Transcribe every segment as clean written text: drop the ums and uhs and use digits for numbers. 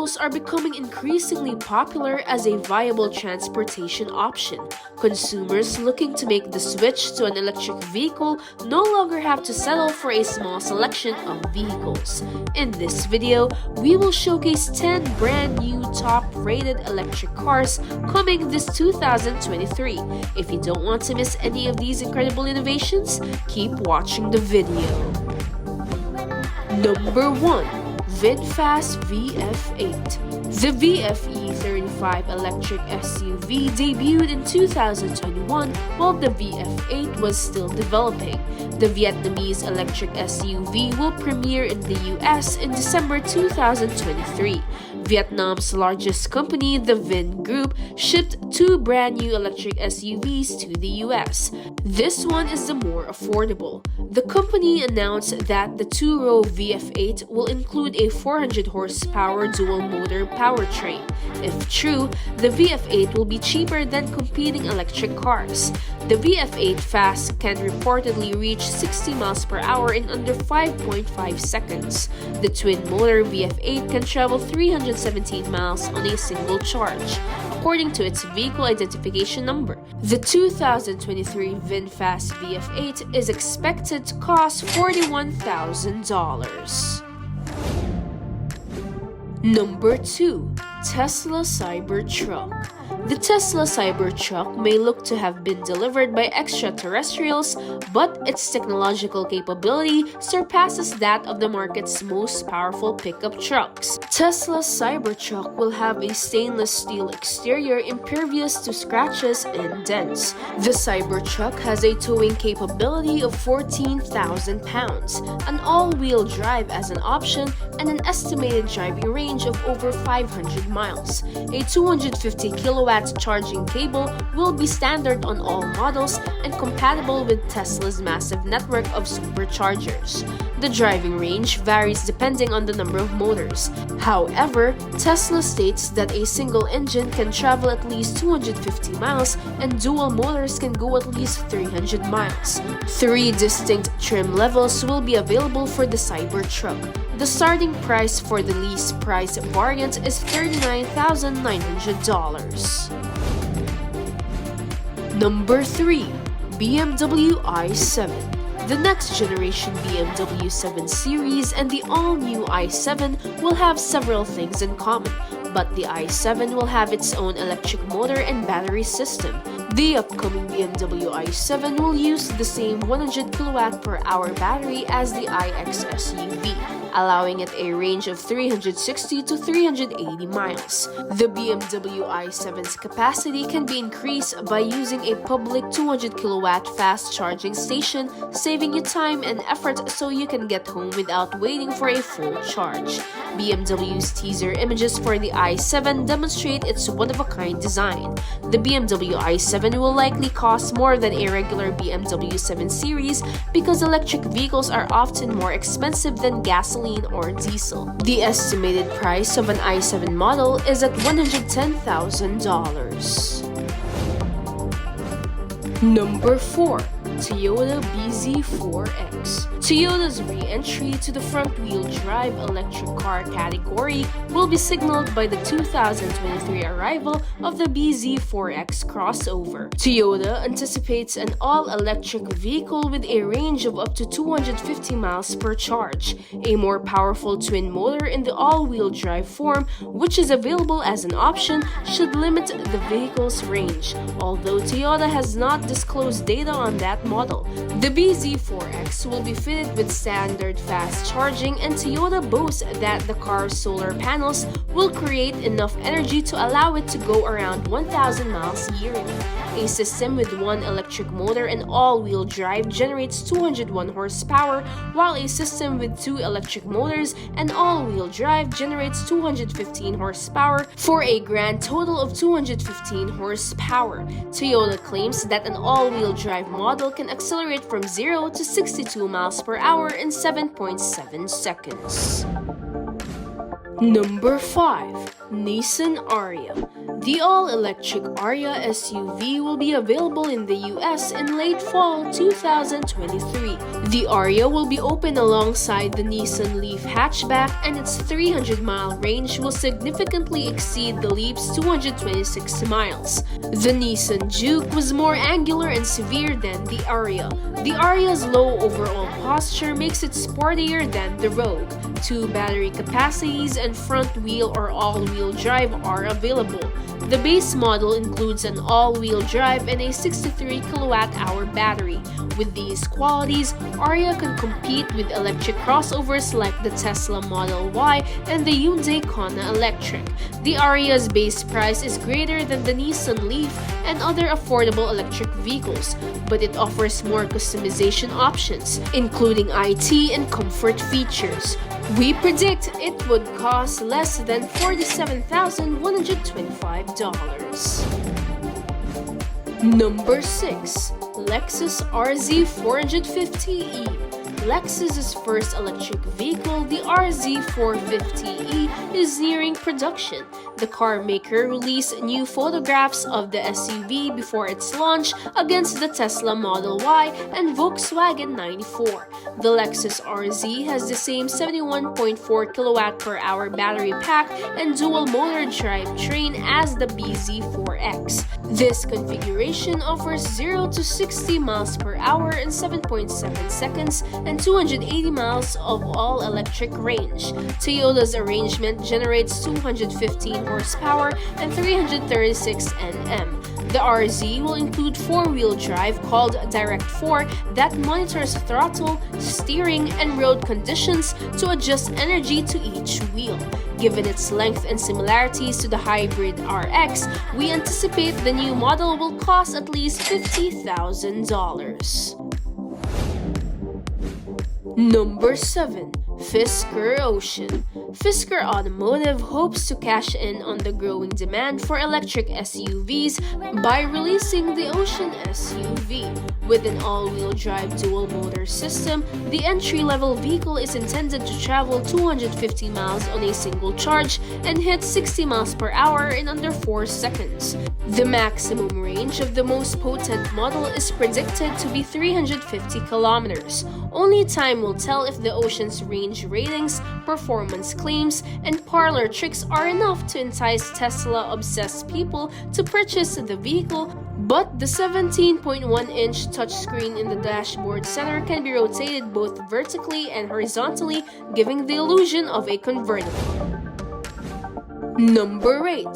vehicles are becoming increasingly popular as a viable transportation option. Consumers looking to make the switch to an electric vehicle no longer have to settle for a small selection of vehicles. In this video, we will showcase 10 brand new top-rated electric cars coming this 2023. If you don't want to miss any of these incredible innovations, keep watching the video. Number 1. VinFast VF8. The VFE35 electric SUV debuted in 2021 while the VF8 was still developing. The Vietnamese electric SUV will premiere in the US in December 2023. Vietnam's largest company, the VIN Group, shipped 2 brand new electric SUVs to the US. This one is the more affordable. The company announced that the two-row VF8 will include a 400 horsepower dual-motor powertrain. If true, the VF8 will be cheaper than competing electric cars. The VF8 Fast can reportedly reach 60 miles per hour in under 5.5 seconds. The twin-motor VF8 can travel 317 miles on a single charge, according to its vehicle identification number. The 2023 VinFast VF8 is expected to cost $41,000. Number 2. Tesla Cybertruck. The Tesla Cybertruck may look to have been delivered by extraterrestrials, but its technological capability surpasses that of the market's most powerful pickup trucks. Tesla's Cybertruck will have a stainless steel exterior impervious to scratches and dents. The Cybertruck has a towing capability of 14,000 pounds, an all-wheel drive as an option, and an estimated driving range of over 500 miles. A 250 kilowatt charging cable will be standard on all models and compatible with Tesla's massive network of superchargers. The driving range varies depending on the number of motors. However, Tesla states that a single engine can travel at least 250 miles and dual motors can go at least 300 miles. 3 distinct trim levels will be available for the Cybertruck. The starting price for the lease price variant is $39,900. Number 3. BMW i7. The next generation BMW 7 Series and the all-new i7 will have several things in common, but the i7 will have its own electric motor and battery system. The upcoming BMW i7 will use the same 100 kWh battery as the iX SUV, allowing it a range of 360 to 380 miles. The BMW i7's capacity can be increased by using a public 200 kW fast charging station, saving you time and effort so you can get home without waiting for a full charge. BMW's teaser images for the i7 demonstrate its one-of-a-kind design. The BMW i7 will likely cost more than a regular BMW 7 Series because electric vehicles are often more expensive than gasoline or diesel. The estimated price of an i7 model is at $110,000. Number 4. Toyota bZ4X. Toyota's re-entry to the front-wheel drive electric car category will be signaled by the 2023 arrival of the bZ4X crossover. Toyota anticipates an all-electric vehicle with a range of up to 250 miles per charge, a more powerful twin motor in the all-wheel drive form, which is available as an option, should limit the vehicle's range, although Toyota has not disclosed data on that model. The bZ4X will be fitted with standard fast charging, and Toyota boasts that the car's solar panels will create enough energy to allow it to go around 1,000 miles yearly. A system with one electric motor and all-wheel drive generates 201 horsepower, while a system with 2 electric motors and all-wheel drive generates 215 horsepower for a grand total of 215 horsepower. Toyota claims that an all-wheel drive model can accelerate from 0 to 62 miles per hour in 7.7 seconds. Number 5. Nissan ARIA. The all-electric ARIA SUV will be available in the US in late fall 2023. The ARIA will be open alongside the Nissan Leaf hatchback, and its 300-mile range will significantly exceed the Leaf's 226 miles. The Nissan Juke was more angular and severe than the ARIA. The ARIA's low overall posture makes it sportier than the Rogue. 2 battery capacities and front-wheel or all-wheel drive are available. The base model includes an all-wheel drive and a 63 kilowatt-hour battery. With these qualities, ARIA can compete with electric crossovers like the Tesla Model Y and the Hyundai Kona Electric. The ARIA's base price is greater than the Nissan Leaf and other affordable electric vehicles, but it offers more customization options, including IT and comfort features. We predict it would cost less than $47,125. Number 6. Lexus RZ450e. Lexus's first electric vehicle, the RZ450e, is nearing production. The car maker released new photographs of the SUV before its launch against the Tesla Model Y and Volkswagen 94. The Lexus RZ has the same 71.4 kilowatt-per-hour battery pack and dual-motor drivetrain as the bZ4X. This configuration offers 0 to 60 miles per hour in 7.7 seconds and 280 miles of all-electric range. Toyota's arrangement generates 215 horsepower and 336 Nm. The RZ will include 4-wheel drive called Direct 4 that monitors throttle, steering, and road conditions to adjust energy to each wheel. Given its length and similarities to the hybrid RX, we anticipate the new model will cost at least $50,000. Number 7. FISKER Ocean. FISKER Automotive hopes to cash in on the growing demand for electric SUVs by releasing the Ocean SUV. With an all-wheel drive dual-motor system, the entry-level vehicle is intended to travel 250 miles on a single charge and hit 60 miles per hour in under 4 seconds. The maximum range of the most potent model is predicted to be 350 kilometers. Only time will tell if the Ocean's range ratings, performance claims, and parlor tricks are enough to entice Tesla-obsessed people to purchase the vehicle, but the 17.1-inch touchscreen in the dashboard center can be rotated both vertically and horizontally, giving the illusion of a convertible. Number 8.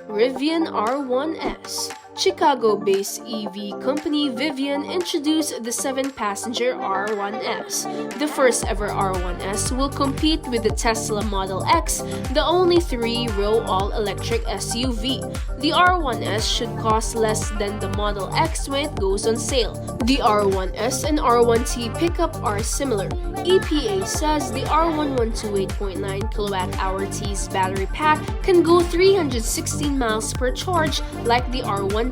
RIVIEN R1S. Chicago-based EV company VIVIEN introduced the 7-passenger R1S. The first ever R1S will compete with the Tesla Model X, the only 3-row all-electric SUV. The R1S should cost less than the Model X when it goes on sale. The R1S and R1T pickup are similar. EPA says the R1128.9 kWh T's battery pack can go 316 miles per charge like the R1TS.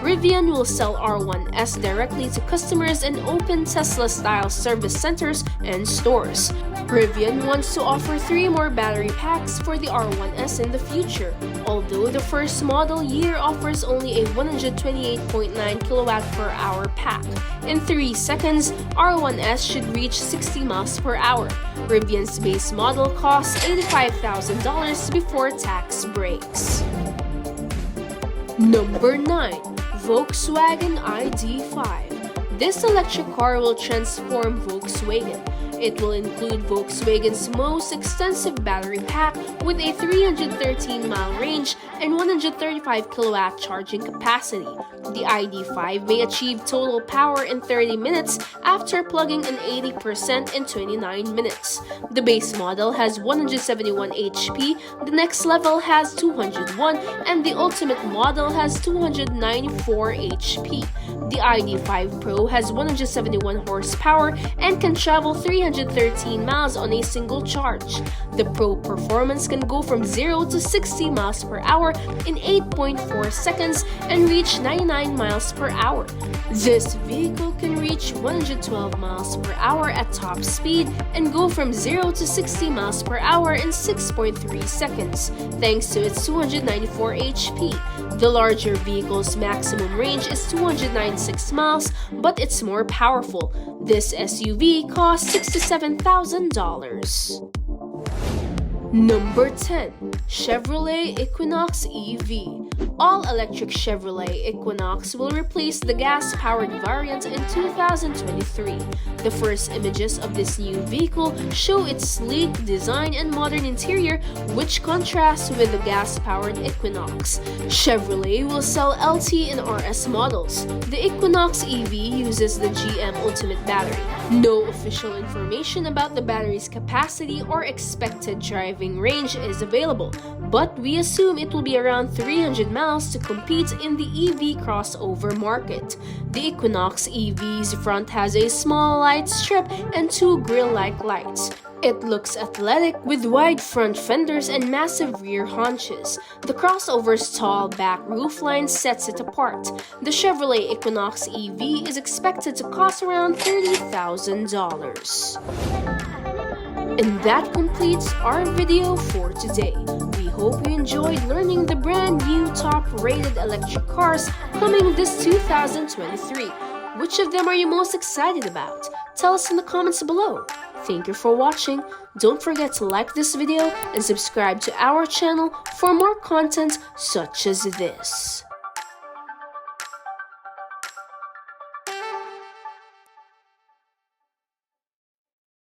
Rivian will sell R1S directly to customers and open Tesla-style service centers and stores. Rivian wants to offer 3 more battery packs for the R1S in the future, although the first model year offers only a 128.9 kWh pack. In 3 seconds, R1S should reach 60 miles per hour. Rivian's base model costs $85,000 before tax breaks. Number 9. Volkswagen ID.5. This electric car will transform Volkswagen. It will include Volkswagen's most extensive battery pack with a 313-mile range and 135 kilowatt charging capacity. The ID.5 may achieve total power in 30 minutes after plugging in 80% in 29 minutes. The base model has 171 HP, the next level has 201, and the ultimate model has 294 HP. The ID.5 Pro has 171 horsepower and can travel 300 313 miles on a single charge. The Pro performance can go from 0 to 60 miles per hour in 8.4 seconds and reach 99 miles per hour. This vehicle can reach 112 miles per hour at top speed and go from 0 to 60 miles per hour in 6.3 seconds, thanks to its 294 HP. The larger vehicle's maximum range is 296 miles, but it's more powerful. This SUV costs $67,000. Number 10. Chevrolet Equinox EV. All-electric Chevrolet Equinox will replace the gas-powered variant in 2023. The first images of this new vehicle show its sleek design and modern interior, which contrasts with the gas-powered Equinox. Chevrolet will sell LT and RS models. The Equinox EV uses the GM Ultimate battery. No official information about the battery's capacity or expected driving range is available, but we assume it will be around 300 miles to compete in the EV crossover market. The Equinox EV's front has a small light strip and two grille-like lights. It looks athletic with wide front fenders and massive rear haunches. The crossover's tall back roofline sets it apart. The Chevrolet Equinox EV is expected to cost around $30,000. And that completes our video for today. We hope you enjoyed learning the brand new top-rated electric cars coming this 2023. Which of them are you most excited about? Tell us in the comments below. Thank you for watching. Don't forget to like this video and subscribe to our channel for more content such as this.